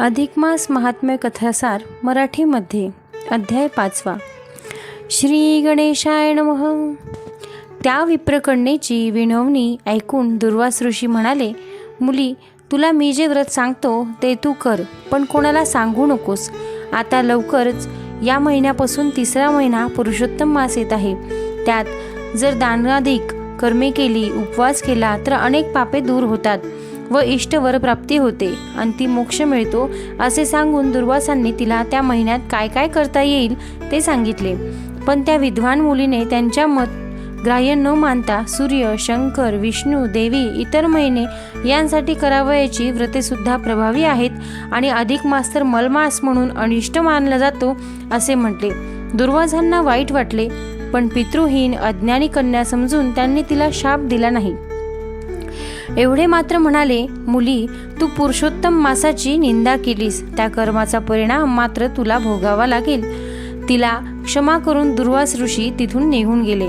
अधिक मास महात्म्य कथासार मराठीमध्ये अध्याय 5. श्री गणेशाय नमः. त्या विप्रकन्येची विनवणी ऐकून दुर्वास ऋषी म्हणाले, मुली, तुला मी जे व्रत सांगतो ते तू कर, पण कोणाला सांगू नकोस. आता लवकरच या महिन्यापासून 3रा महिना पुरुषोत्तम मास येत आहे. त्यात जर दानाधिक कर्मे केली, उपवास केला तर अनेक पापे दूर होतात व इष्टवर प्राप्ती होते आणि ती मोक्ष मिळतो, असे सांगून दुर्वासांनी तिला त्या महिन्यात काय काय करता येईल ते सांगितले. पण त्या विद्वान मुलीने त्यांच्या मत ग्राह्य न मानता सूर्य, शंकर, विष्णू, देवी, इतर महिने यांसाठी करावयाची व्रते सुद्धा प्रभावी आहेत आणि अधिक मास तर मलमास म्हणून अनिष्ट मानला जातो असे म्हटले. दुर्वासांना वाईट वाटले, पण पितृहीन अज्ञानी कन्या समजून त्यांनी तिला शाप दिला नाही. एवढे मात्र म्हणाले, मुली, तू पुरुषोत्तम मासाची निंदा केलीस, त्या कर्माचा परिणाम मात्र तुला भोगावा लागेल. तिला क्षमा करून दुर्वास ऋषी तिथून निघून गेले.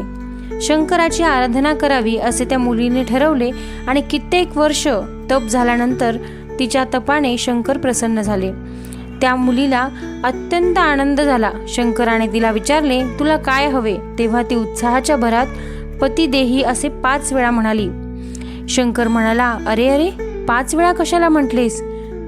शंकराची आराधना करावी असे त्या मुलीने ठरवले आणि कित्येक वर्ष तप झाल्यानंतर तिच्या तपाने शंकर प्रसन्न झाले. त्या मुलीला अत्यंत आनंद झाला. शंकराने तिला विचारले, तुला काय हवे? तेव्हा ती उत्साहाच्या भरात पती देही असे 5 वेळा म्हणाली. शंकर म्हणाला, अरे 5 वेळा कशाला म्हटलेस?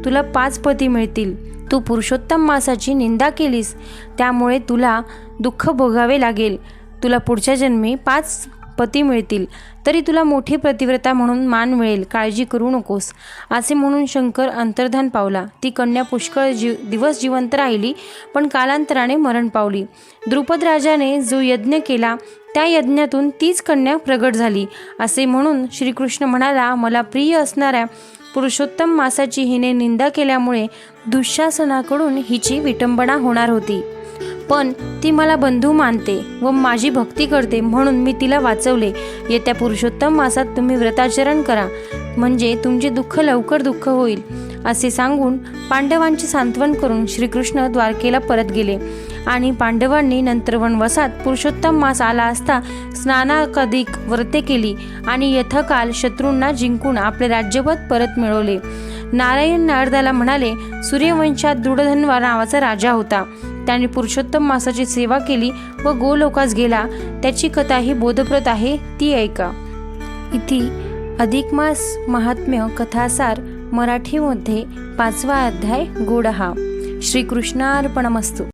तुला 5 पती मिळतील. तू पुरुषोत्तम मासाची निंदा केलीस, त्यामुळे तुला दुःख भोगावे लागेल. तुला पुढच्या जन्मी 5 पती मिळतील, तरी तुला मोठी पतिव्रता म्हणून मान मिळेल. काळजी करू नकोस. असे म्हणून शंकर अंतर्धान पावला. ती कन्या पुष्कळ दिवस जिवंत राहिली, पण कालांतराने मरण पावली. द्रुपद राजाने जो यज्ञ केला त्या यज्ञातून तीच कन्या प्रगट झाली. असे म्हणून श्रीकृष्ण म्हणाला, मला प्रिय असणाऱ्या पुरुषोत्तम मासाची हिने निंदा केल्यामुळे दुःशासनाकडून हिची विटंबना होणार होती. पण ती मला बंधू मानते व माझी भक्ती करते, म्हणून मी तिला वाचवले. येत्या पुरुषोत्तम मासात तुम्ही व्रताचरण करा, म्हणजे तुमचे दुःख लवकर दुःख होईल. असे सांगून पांडवांचे सांत्वन करून श्रीकृष्ण द्वारकेला परत गेले आणि पांडवांनी नंतर वनवासात पुरुषोत्तम मास आला असता स्नानाकाधिक व्रते केली आणि यथाकाल शत्रूंना जिंकून आपले राज्यपद परत मिळवले. नारायण नारदाला म्हणाले, सूर्यवंशात दृढधन्वा नावाचा राजा होता. त्याने पुरुषोत्तम मासाची सेवा केली व गोलोकास गेला. त्याची कथा ही बोधप्रद आहे, ती ऐका. इथे अधिक मास महात्म्य कथासार मराठीमध्ये 5वा अध्याय गोडहा. श्रीकृष्णार्पणमस्तु.